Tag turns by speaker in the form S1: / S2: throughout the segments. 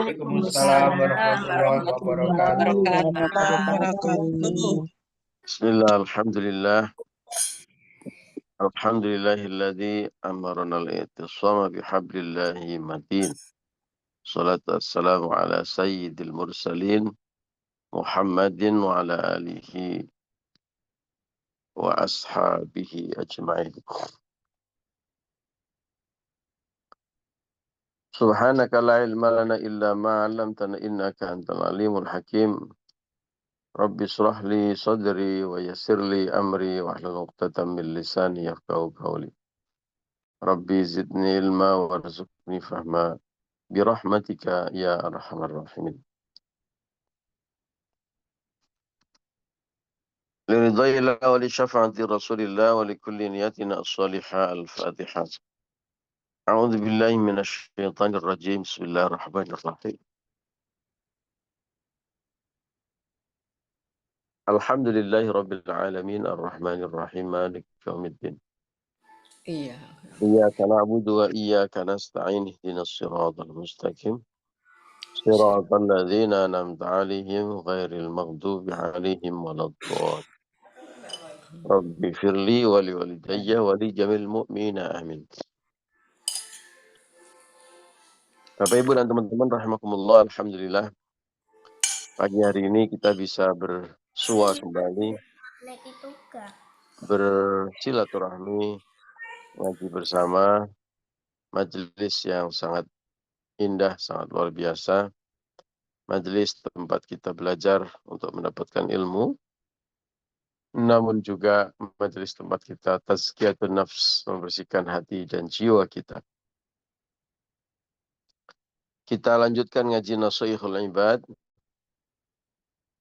S1: Waalaikumsalam warahmatullahi wabarakatuh.
S2: wabarakatuh.
S3: Bismillah, alhamdulillah. Alhamdulillahilladzi amarna al-i'tisama bihablillahi matin. Salatu wassalamu ala sayyidil mursalin Muhammadin wa ala alihi wa ashabihi ajma'in. Subhanaka la ilma lana illa ma 'allamtana innaka antal alimul hakim. Rabbi shrah li sadri wa yassir li amri wahlul 'uqdatam min lisani yafqahu qawli. Rabbi zidni ilma warzuqni fahma birahmatika ya arhamar rahimin. Liridhaillah wa li syafa'ati Rasulillah wa li kulli niyatina as-salihah al-Fatihah. A'udzu billahi minasy syaithanir rajim. Bismillahirrahmanirrahim. Alhamdulillahi rabbil alamin arrahmanir rahim maliki yaumiddin.
S2: Iya.
S3: Iyyaka na'budu wa iyyaka nasta'in ihdinas siratal mustaqim. Siratal ladzina an'amta 'alaihim ghairil maghdubi 'alaihim waladdallin. Rabbi firli wa li walidayya wa li jamil mu'mina amin. Bapak Ibu dan teman-teman rahimakumullah, alhamdulillah pagi hari ini kita bisa bersua kembali, bersilaturahmi, ngaji bersama, majelis yang sangat indah, sangat luar biasa, majelis tempat kita belajar untuk mendapatkan ilmu, namun juga majelis tempat kita tazkiyatun nafs, membersihkan hati dan jiwa kita. Kita lanjutkan ngaji Nashihul Ibad.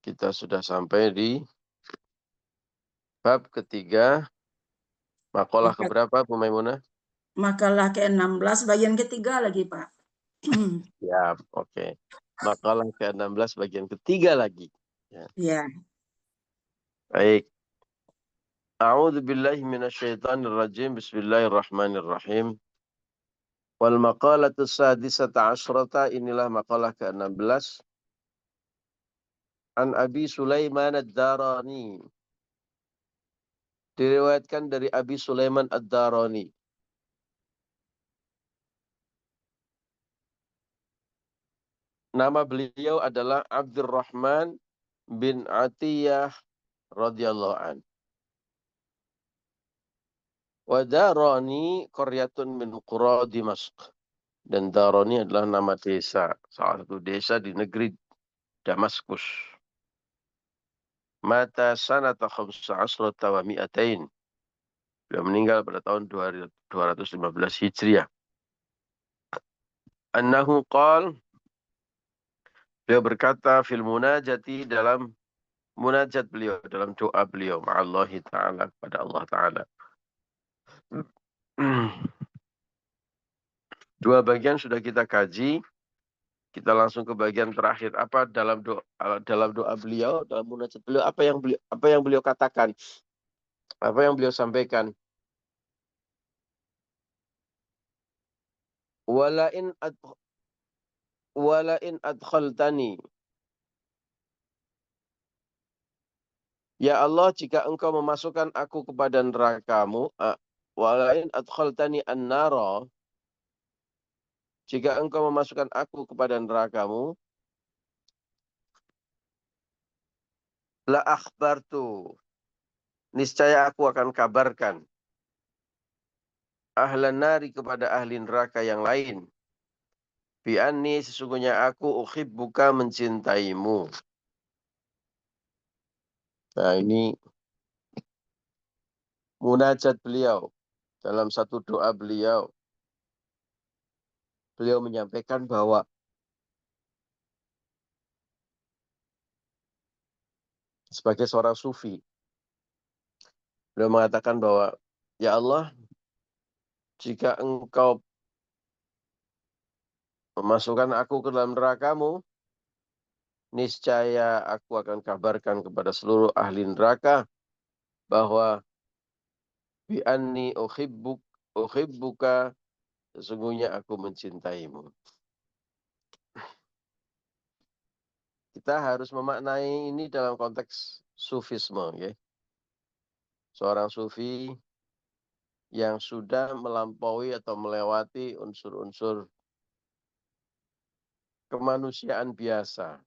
S3: Kita sudah sampai di bab ketiga, makalah keberapa Bu Maimunah?
S2: Makalah ke-16 bagian ketiga lagi, Pak.
S3: Ya, oke. Makalah ke-16 bagian ketiga lagi. Ya.
S2: Ya.
S3: Baik. A'udzu billahi minasyaitonir rajim. Bismillahirrahmanirrahim. Wal maqalatu sadisata asyrata, inilah makalah ke-16. An Abi Sulaiman ad-Darani. Diriwayatkan dari Abi Sulaiman ad-Darani. Nama beliau adalah Abdurrahman bin Atiyah radhiyallahu an. Wa Darani qaryatun min qura Dimashq. Dan Darani adalah nama desa, salah satu desa di negeri Damaskus. Mata sanata 15 wa mi'atain. Beliau meninggal pada tahun 215 Hijriah. Annahu qal, beliau berkata fil munajati, dalam munajat beliau, dalam doa beliau ma'allahi ta'ala, kepada Allah Ta'ala. Dua bagian sudah kita kaji. Kita langsung ke bagian terakhir. Apa dalam doa beliau, dalam munajat beliau, apa yang beliau katakan? Apa yang beliau sampaikan? Wala in adkhaltani. Ya Allah, jika engkau memasukkan aku kepada nerakamu, wala in adkhaltani an-nara, jika engkau memasukkan aku kepada nerakamu, la akhbartu, niscaya aku akan kabarkan ahlan nari, kepada ahli neraka yang lain, bi anni, sesungguhnya aku uhibbuka, mencintaimu. Nah, ini munajat beliau. Dalam satu doa beliau menyampaikan bahwa sebagai seorang sufi, beliau mengatakan bahwa, ya Allah, jika engkau memasukkan aku ke dalam nerakamu, niscaya aku akan kabarkan kepada seluruh ahli neraka bahwa bi anni uhibbuka, sesungguhnya aku mencintaimu. kita harus memaknai ini dalam konteks sufisme. Okay? Seorang sufi yang sudah melampaui atau melewati unsur-unsur kemanusiaan biasa.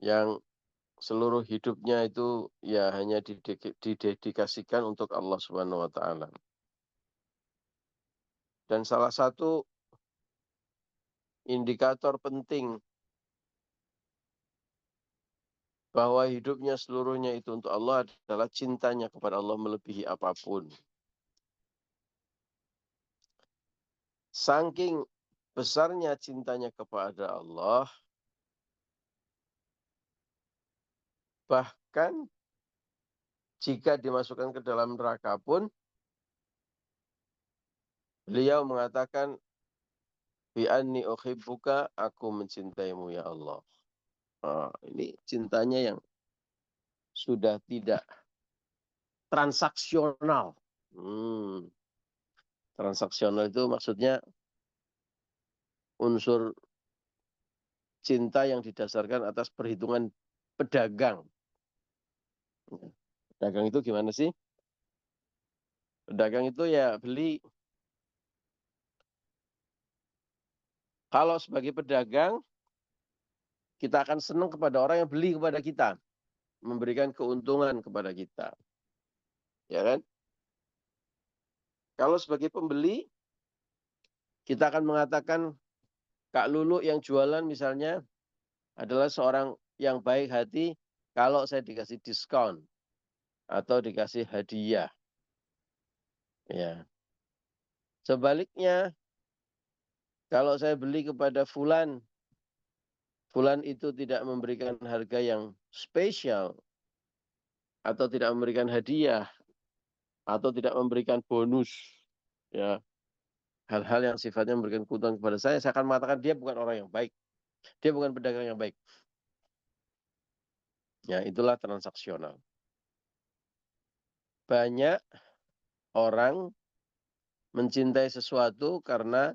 S3: Yang seluruh hidupnya itu ya hanya didedikasikan untuk Allah Subhanahu wa taala. Dan salah satu indikator penting bahwa hidupnya seluruhnya itu untuk Allah adalah cintanya kepada Allah melebihi apapun. Saking besarnya cintanya kepada Allah, bahkan jika dimasukkan ke dalam neraka pun, beliau mengatakan, bi anni uhibbuka, aku mencintaimu ya Allah. Ini cintanya yang sudah tidak transaksional. Transaksional itu maksudnya unsur cinta yang didasarkan atas perhitungan pedagang. Pedagang itu gimana sih? Pedagang itu ya beli. Kalau sebagai pedagang, kita akan senang kepada orang yang beli kepada kita. Memberikan keuntungan kepada kita. Ya kan? Kalau sebagai pembeli, kita akan mengatakan, Kak Lulu yang jualan misalnya adalah seorang yang baik hati kalau saya dikasih diskon atau dikasih hadiah. Ya. Sebaliknya, kalau saya beli kepada Fulan, Fulan itu tidak memberikan harga yang spesial, atau tidak memberikan hadiah, atau tidak memberikan bonus, ya hal-hal yang sifatnya memberikan keuntungan kepada saya akan mengatakan dia bukan orang yang baik, dia bukan pedagang yang baik. Ya, itulah transaksional. Banyak orang mencintai sesuatu karena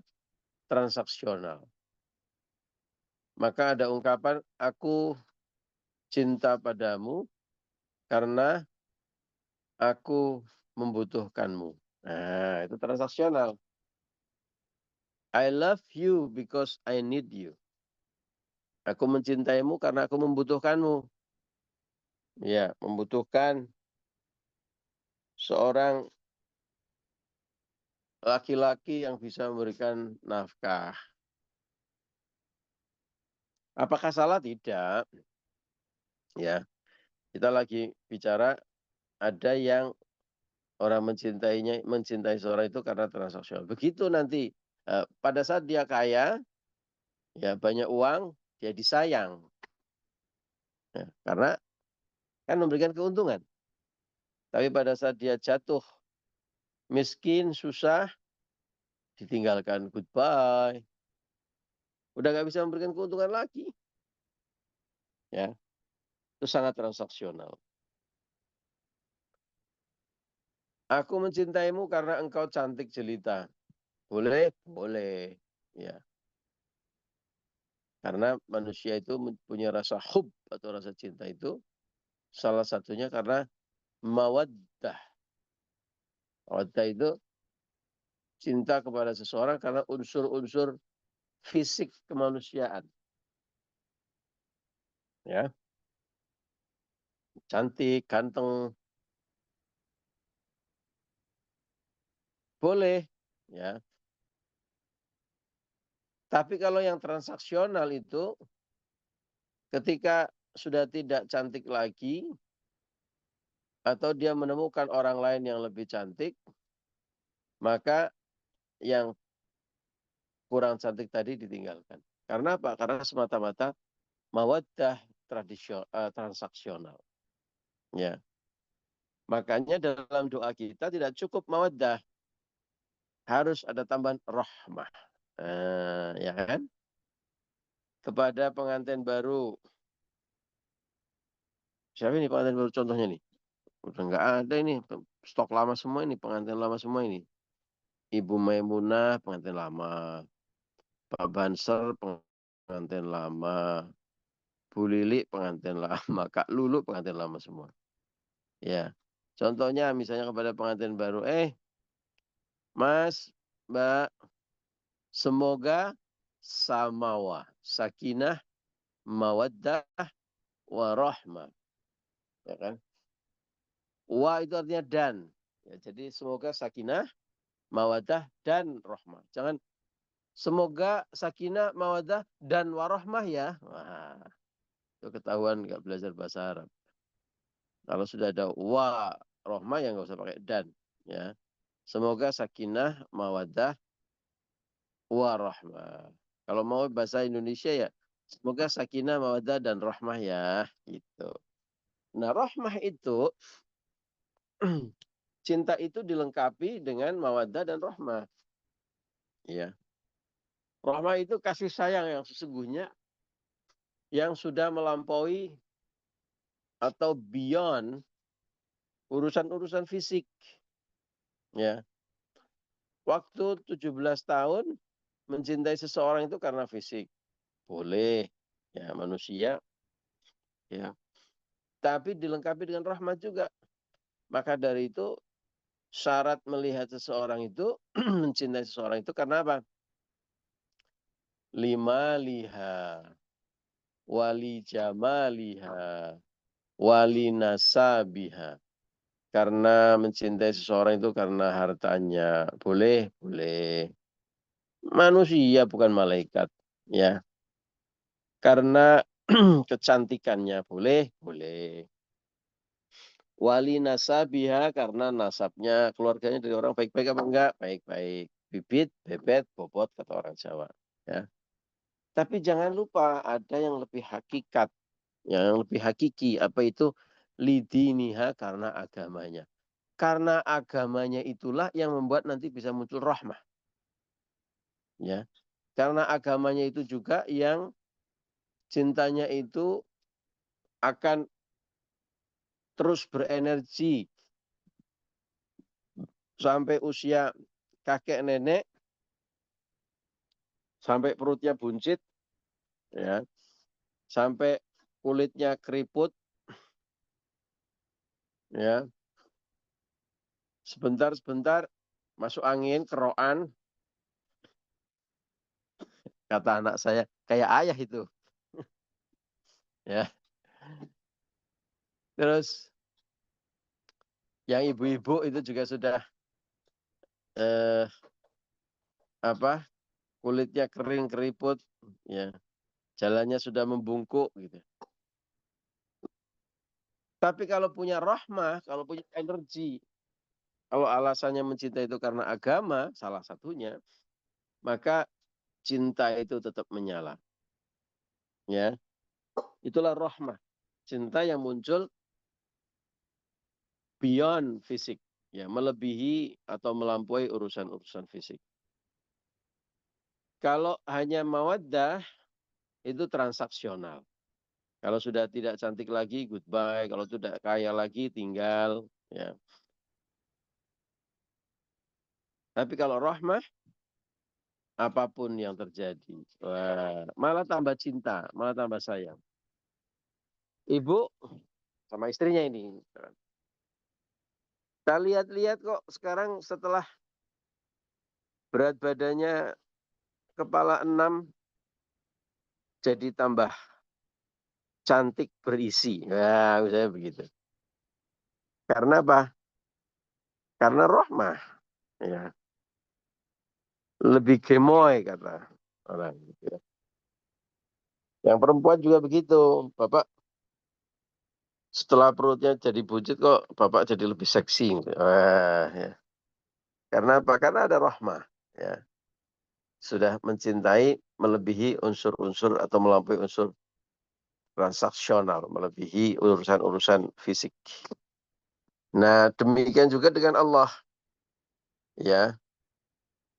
S3: transaksional. Maka ada ungkapan, aku cinta padamu karena aku membutuhkanmu. Nah, itu transaksional. I love you because I need you. Aku mencintaimu karena aku membutuhkanmu. Ya, membutuhkan seorang laki-laki yang bisa memberikan nafkah. Apakah salah? Tidak. Ya, kita lagi bicara ada yang orang mencintai seorang itu karena transaksional. Begitu nanti pada saat dia kaya, ya banyak uang, dia disayang. Ya, karena kan memberikan keuntungan. Tapi pada saat dia jatuh miskin, susah, ditinggalkan goodbye. Udah nggak bisa memberikan keuntungan lagi. Ya, itu sangat transaksional. Aku mencintaimu karena engkau cantik jelita. Boleh? Boleh. Ya. Karena manusia itu punya rasa hub atau rasa cinta itu. Salah satunya karena mawaddah. Mawaddah itu cinta kepada seseorang karena unsur-unsur fisik kemanusiaan. Ya. Cantik, ganteng. Boleh. Ya. Tapi kalau yang transaksional itu ketika sudah tidak cantik lagi atau dia menemukan orang lain yang lebih cantik, maka yang kurang cantik tadi ditinggalkan. Karena apa? Karena semata-mata mawaddah transaksional. Ya. Makanya dalam doa kita tidak cukup mawaddah. Harus ada tambahan rahmah. Ya kan? Kepada pengantin baru. Siapa ini pengantin baru contohnya nih? Udah nggak ada ini. Stok lama semua ini. Pengantin lama semua ini. Ibu Maimunah pengantin lama. Pak Banser pengantin lama. Bu Lili pengantin lama, Kak Lulu pengantin lama semua. Ya. Contohnya misalnya kepada pengantin baru, Mas, Mbak, semoga samawa, sakinah, mawaddah, warahmah. Ya kan? Wa itu artinya dan. Ya, jadi semoga sakinah, mawaddah, dan rahmah. Jangan semoga sakinah, mawaddah, dan warahmah ya. Wah, itu ketahuan nggak belajar bahasa Arab. Kalau sudah ada wa, rahmah ya nggak usah pakai dan. Ya. Semoga sakinah, mawaddah, warahmah. Kalau mau bahasa Indonesia ya, semoga sakinah, mawaddah, dan rahmah ya. Gitu. Nah, rahmah itu, cinta itu dilengkapi dengan mawaddah dan rahmah. Ya. Rahmah itu kasih sayang yang sesungguhnya, yang sudah melampaui atau beyond urusan-urusan fisik. Ya. Waktu 17 tahun mencintai seseorang itu karena fisik. Boleh. Ya, manusia. Ya. Tapi dilengkapi dengan rahmat juga. Maka dari itu syarat melihat seseorang itu, mencintai seseorang itu karena apa? Lima liha, wali jamaliha, wali nasabiha. Karena mencintai seseorang itu karena hartanya. Boleh, boleh. Manusia bukan malaikat. Ya. Karena kecantikannya. Boleh, boleh. Wali nasabiha karena nasabnya, keluarganya dari orang baik-baik apa enggak? Baik-baik. Bibit, bebet, bobot, kata orang Jawa. Ya. Tapi jangan lupa ada yang lebih hakikat. Yang lebih hakiki. Apa itu? Lidiniha karena agamanya. Karena agamanya itulah yang membuat nanti bisa muncul rahmah. Ya. Karena agamanya itu juga yang cintanya itu akan terus berenergi sampai usia kakek nenek, sampai perutnya buncit, ya, sampai kulitnya keriput, ya, sebentar-sebentar masuk angin, keroan, kata anak saya, kayak ayah itu, ya. Terus yang ibu-ibu itu juga sudah kulitnya kering keriput, ya, jalannya sudah membungkuk gitu. Tapi kalau punya rahmah, kalau punya energi, kalau alasannya mencintai itu karena agama, salah satunya, maka cinta itu tetap menyala. Ya, itulah rahmah. Cinta yang muncul beyond fisik, ya, melebihi atau melampaui urusan-urusan fisik. Kalau hanya mawaddah itu transaksional. Kalau sudah tidak cantik lagi, goodbye. Kalau sudah kaya lagi, tinggal. Ya. Tapi kalau rahmah, apapun yang terjadi, wah, malah tambah cinta, malah tambah sayang. Ibu sama istrinya ini. Kita lihat-lihat kok sekarang setelah berat badannya kepala 6 jadi tambah cantik berisi. Nah, misalnya begitu. Karena apa? Karena rahmah. Ya. Lebih gemoy kata orang. Ya. Yang perempuan juga begitu. Bapak setelah perutnya jadi buncit kok bapak jadi lebih seksi. Ya. Karena apa? Karena ada rahmah. Ya. Sudah mencintai melebihi unsur-unsur atau melampaui unsur transaksional, melebihi urusan-urusan fisik. Nah, demikian juga dengan Allah. Ya.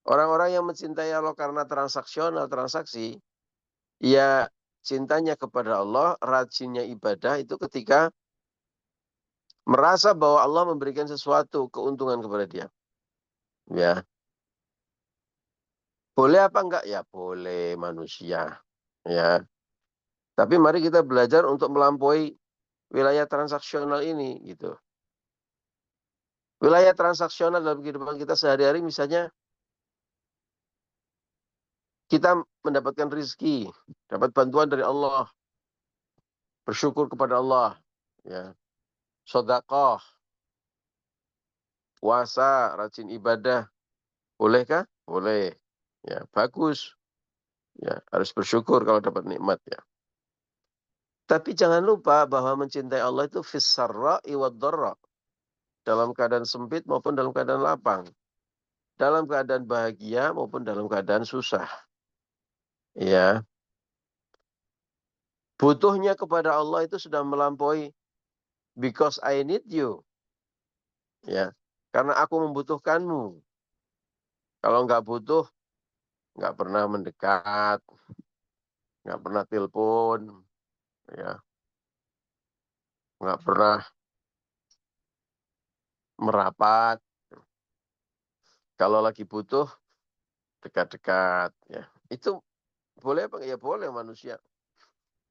S3: Orang-orang yang mencintai Allah karena transaksional, transaksi, ya cintanya kepada Allah, rajinnya ibadah itu ketika merasa bahwa Allah memberikan sesuatu keuntungan kepada dia. Ya. Boleh apa enggak? Ya boleh manusia. Ya. Tapi mari kita belajar untuk melampaui wilayah transaksional ini gitu. Wilayah transaksional dalam kehidupan kita sehari-hari misalnya kita mendapatkan rezeki, dapat bantuan dari Allah, bersyukur kepada Allah, ya, sedekah, puasa, rajin ibadah, bolehkah? Boleh, ya, bagus, ya, harus bersyukur kalau dapat nikmat, ya. Tapi jangan lupa bahwa mencintai Allah itu fis-sarra'i wad-dharra, dalam keadaan sempit maupun dalam keadaan lapang, dalam keadaan bahagia maupun dalam keadaan susah, ya. Butuhnya kepada Allah itu sudah melampaui because I need you. Ya, karena aku membutuhkanmu. Kalau nggak butuh, nggak pernah mendekat, nggak pernah telepon, ya, nggak pernah merapat. Kalau lagi butuh, dekat-dekat. Ya, itu boleh apa? Ya boleh manusia.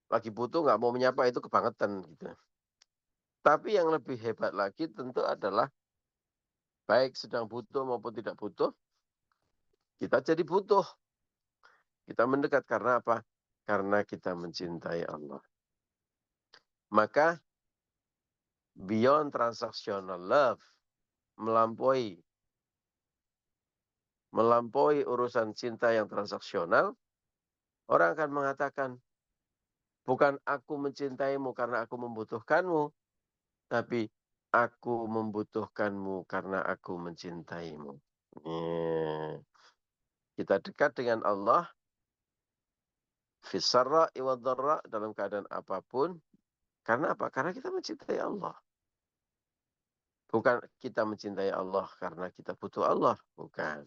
S3: Lagi butuh nggak mau menyapa itu kebangetan gitu. Tapi yang lebih hebat lagi tentu adalah baik sedang butuh maupun tidak butuh, kita jadi butuh. Kita mendekat karena apa? Karena kita mencintai Allah. Maka beyond transactional love, melampaui urusan cinta yang transaksional, orang akan mengatakan, bukan aku mencintaimu karena aku membutuhkanmu, tapi aku membutuhkanmu karena aku mencintaimu. Kita dekat dengan Allah, fisarra iwadharra, dalam keadaan apapun. Karena apa? Karena kita mencintai Allah. Bukan kita mencintai Allah karena kita butuh Allah. Bukan.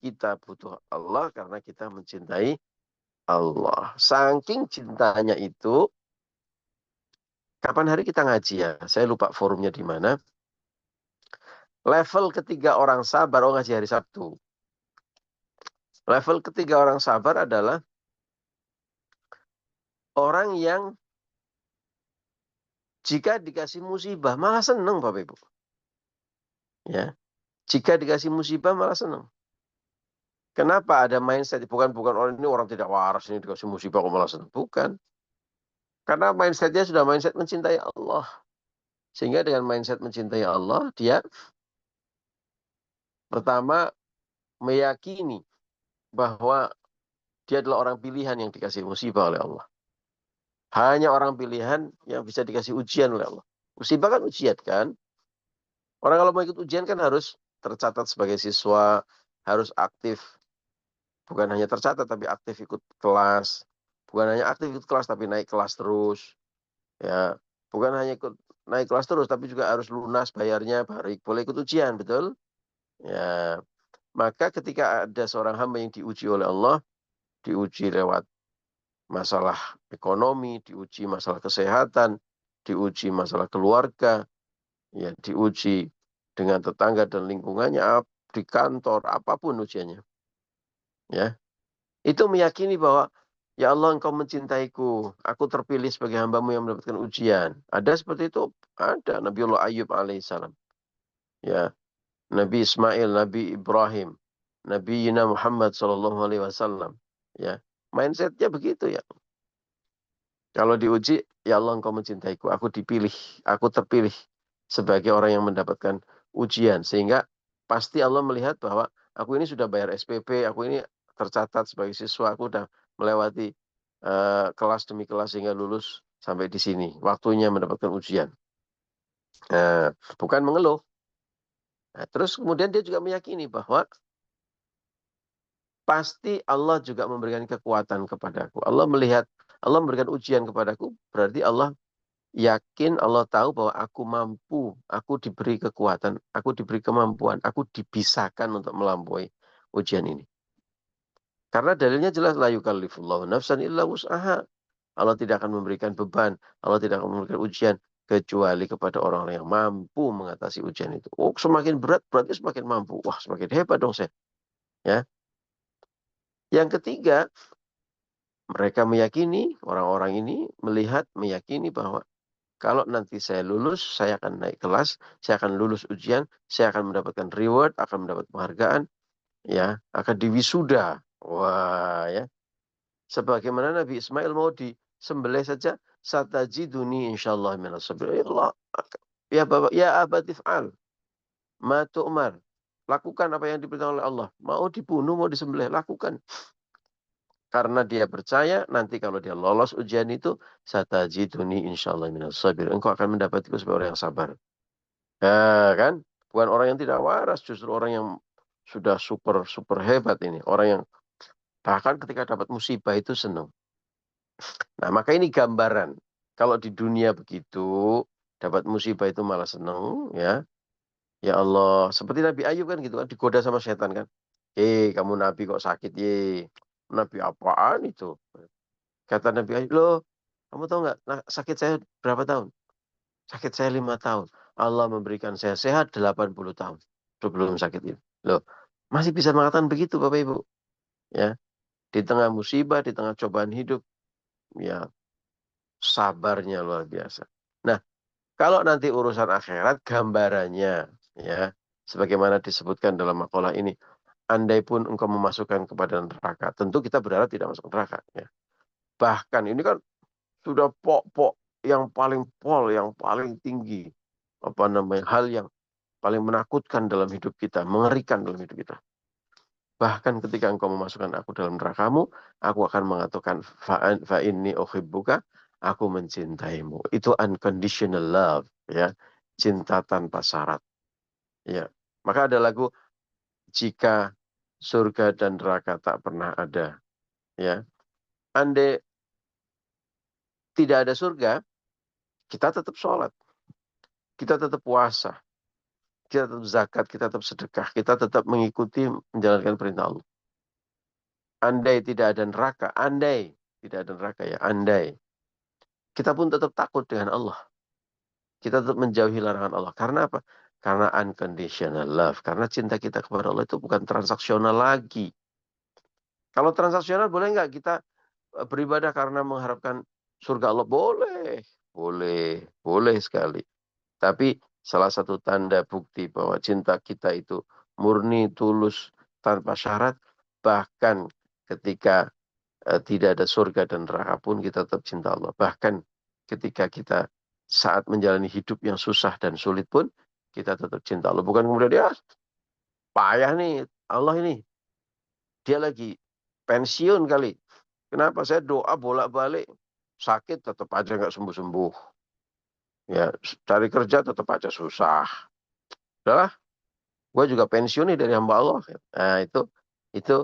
S3: Kita butuh Allah karena kita mencintai Allah. Saking cintanya itu, kapan hari kita ngaji ya? Saya lupa forumnya di mana. Level ketiga orang sabar, ngaji hari Sabtu. Level ketiga orang sabar adalah orang yang jika dikasih musibah malah senang, Bapak Ibu. Ya, jika dikasih musibah malah senang. Kenapa ada mindset? Bukan orang ini orang tidak waras ini dikasih musibah kok malah senang. Bukan. Karena mindsetnya sudah mindset mencintai Allah. Sehingga dengan mindset mencintai Allah, dia pertama meyakini bahwa dia adalah orang pilihan yang dikasih musibah oleh Allah. Hanya orang pilihan yang bisa dikasih ujian oleh Allah. Musibah kan ujian kan? Orang kalau mau ikut ujian kan harus tercatat sebagai siswa, harus aktif. Bukan hanya tercatat tapi aktif ikut kelas. Bukan hanya aktif ikut kelas tapi naik kelas terus. Ya, bukan hanya ikut naik kelas terus tapi juga harus lunas bayarnya baru boleh ikut ujian, betul? Ya. Maka ketika ada seorang hamba yang diuji oleh Allah, diuji lewat masalah ekonomi, diuji masalah kesehatan, diuji masalah keluarga, ya, diuji dengan tetangga dan lingkungannya, di kantor, apapun ujiannya. Ya. Itu meyakini bahwa ya Allah engkau mencintaiku, aku terpilih sebagai hambamu yang mendapatkan ujian. Ada seperti itu? Ada. Nabiullah Ayub alaihissalam. Ya. Nabi Ismail, Nabi Ibrahim, Nabi Muhammad SAW. Ya. Mindsetnya begitu ya. Kalau diuji, ya Allah engkau mencintaiku, aku dipilih, aku terpilih sebagai orang yang mendapatkan ujian. Sehingga pasti Allah melihat bahwa aku ini sudah bayar SPP, aku ini tercatat sebagai siswa, aku sudah melewati kelas demi kelas sehingga lulus sampai di sini. Waktunya mendapatkan ujian. Bukan mengeluh. Nah, terus kemudian dia juga meyakini bahwa pasti Allah juga memberikan kekuatan kepadaku. Allah memberikan ujian kepadaku, berarti Allah yakin, Allah tahu bahwa aku mampu, aku diberi kekuatan, aku diberi kemampuan, aku dibisakan untuk melampaui ujian ini. Karena dalilnya jelas, la yukallifullahu nafsan illa wus'aha. Allah tidak akan memberikan beban, Allah tidak akan memberikan ujian kecuali kepada orang-orang yang mampu mengatasi ujian itu. Oh, semakin berat berarti semakin mampu. Wah, semakin hebat dong saya. Ya. Yang ketiga, Mereka meyakini, orang-orang ini meyakini bahwa kalau nanti saya lulus, saya akan naik kelas, saya akan lulus ujian, saya akan mendapatkan reward, akan mendapat penghargaan, ya, akan diwisuda. Wah, ya. Sebagaimana Nabi Ismail mau disembelih saja, satajiduni insyaallah minas sabirin. Ya Allah, ya Bapak, ya abatif al, ma tu'mar. Lakukan apa yang diperintahkan oleh Allah. Mau dibunuh, mau disembelih, lakukan. Karena dia percaya nanti kalau dia lolos ujian itu, satajiduni insyaallah minas sabirin. Engkau akan mendapatiku sebagai orang yang sabar. Nah, kan? Bukan orang yang tidak waras, justru orang yang sudah super super hebat ini. Orang yang bahkan ketika dapat musibah itu senang. Nah, maka ini gambaran. Kalau di dunia begitu, dapat musibah itu malah senang, ya. Ya Allah, seperti Nabi Ayub kan gitu kan, digoda sama setan kan. Kamu Nabi kok sakit, Nabi apaan itu? Kata Nabi Ayub, loh, kamu tahu nggak, nah, sakit saya berapa tahun? Sakit saya 5 tahun. Allah memberikan saya sehat 80 tahun sebelum sakit itu. Loh, masih bisa mengatakan begitu Bapak Ibu. Ya, di tengah musibah, di tengah cobaan hidup, ya sabarnya luar biasa. Nah, kalau nanti urusan akhirat, gambarannya, ya, sebagaimana disebutkan dalam makalah ini, andai pun engkau memasukkan kepada neraka, tentu kita berharap tidak masuk neraka. Ya. Bahkan ini kan sudah pok-pok yang paling yang paling tinggi, apa namanya, hal yang paling menakutkan dalam hidup kita, mengerikan dalam hidup kita. Bahkan ketika engkau memasukkan aku dalam nerakamu, aku akan mengatakan fa inni uhibbuka, aku mencintaimu. Itu unconditional love, ya. Cinta tanpa syarat. Ya. Maka ada lagu, jika surga dan neraka tak pernah ada, ya. Andai tidak ada surga, kita tetap sholat, kita tetap puasa, kita tetap zakat, kita tetap sedekah, kita tetap mengikuti menjalankan perintah Allah. Andai tidak ada neraka, andai tidak ada neraka, ya, andai kita pun tetap takut dengan Allah. Kita tetap menjauhi larangan Allah. Karena apa? Karena unconditional love. Karena cinta kita kepada Allah itu bukan transaksional lagi. Kalau transaksional boleh nggak kita beribadah karena mengharapkan surga Allah? Boleh. Boleh. Boleh sekali. Tapi salah satu tanda bukti bahwa cinta kita itu murni, tulus, tanpa syarat. Bahkan ketika tidak ada surga dan neraka pun kita tetap cinta Allah. Bahkan ketika kita saat menjalani hidup yang susah dan sulit pun kita tetap cinta Allah. Bukan kemudian dia payah nih Allah ini. Dia lagi pensiun kali. Kenapa saya doa bolak-balik sakit tetap aja nggak sembuh-sembuh. Ya, cari kerja tetap aja susah. Udahlah, gue juga pensiun nih dari hamba Allah. Nah, itu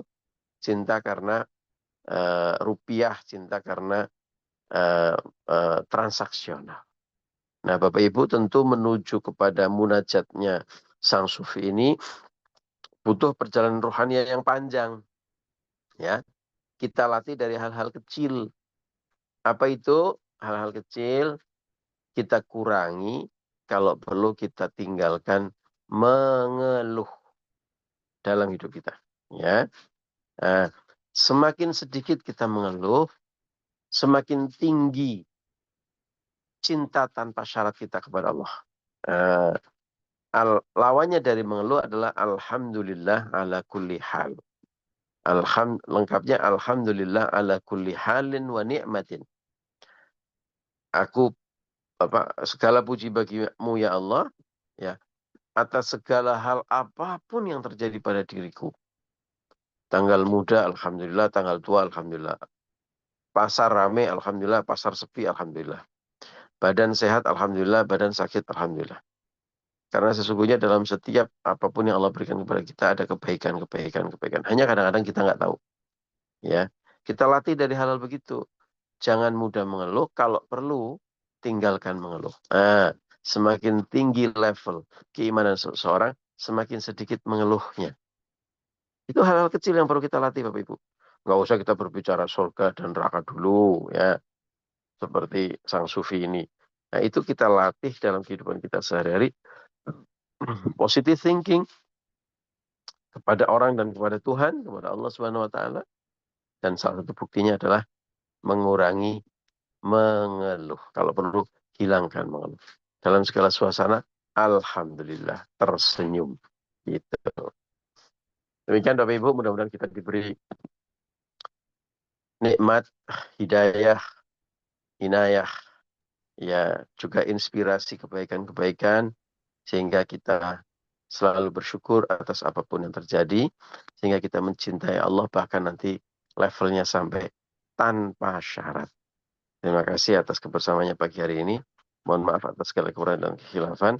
S3: cinta karena rupiah, cinta karena transaksional. Nah, Bapak Ibu tentu menuju kepada munajatnya sang sufi ini butuh perjalanan rohani yang panjang. Ya, kita latih dari hal-hal kecil. Apa itu hal-hal kecil? Kita kurangi, kalau perlu kita tinggalkan mengeluh dalam hidup kita. Ya, nah, semakin sedikit kita mengeluh, semakin tinggi cinta tanpa syarat kita kepada Allah. Lawannya dari mengeluh adalah alhamdulillah ala kulli hal. Lengkapnya alhamdulillah ala kulli halin wa ni'matin. Aku segala puji bagimu ya Allah, ya, atas segala hal apapun yang terjadi pada diriku. Tanggal muda alhamdulillah, tanggal tua alhamdulillah. Pasar rame alhamdulillah, pasar sepi alhamdulillah. Badan sehat alhamdulillah, badan sakit alhamdulillah. Karena sesungguhnya dalam setiap apapun yang Allah berikan kepada kita ada kebaikan. Hanya kadang-kadang kita nggak tahu. Ya, kita latih dari hal-hal begitu. Jangan mudah mengeluh. Kalau perlu, tinggalkan mengeluh. Nah, semakin tinggi level keimanan seseorang, semakin sedikit mengeluhnya. Itu hal-hal kecil yang perlu kita latih, Bapak Ibu. Nggak usah kita berbicara surga dan neraka dulu, ya. Seperti sang sufi ini. Nah, itu kita latih dalam kehidupan kita sehari-hari. Positive thinking kepada orang dan kepada Tuhan, kepada Allah Subhanahu wa taala. Dan salah satu buktinya adalah mengurangi mengeluh. Kalau perlu, hilangkan mengeluh. Dalam segala suasana, alhamdulillah, tersenyum. Gitu. Demikian Bapak Ibu, mudah-mudahan kita diberi nikmat, hidayah, inayah, ya juga inspirasi kebaikan-kebaikan, sehingga kita selalu bersyukur atas apapun yang terjadi, sehingga kita mencintai Allah bahkan nanti levelnya sampai tanpa syarat. Terima kasih atas kebersamaannya pagi hari ini. Mohon maaf atas segala kekurangan dan kekhilafan.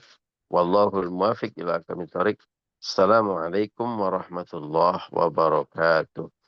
S3: Wallahul muwaffiq ila aqwamit thoriq. Assalamualaikum warahmatullahi wabarakatuh.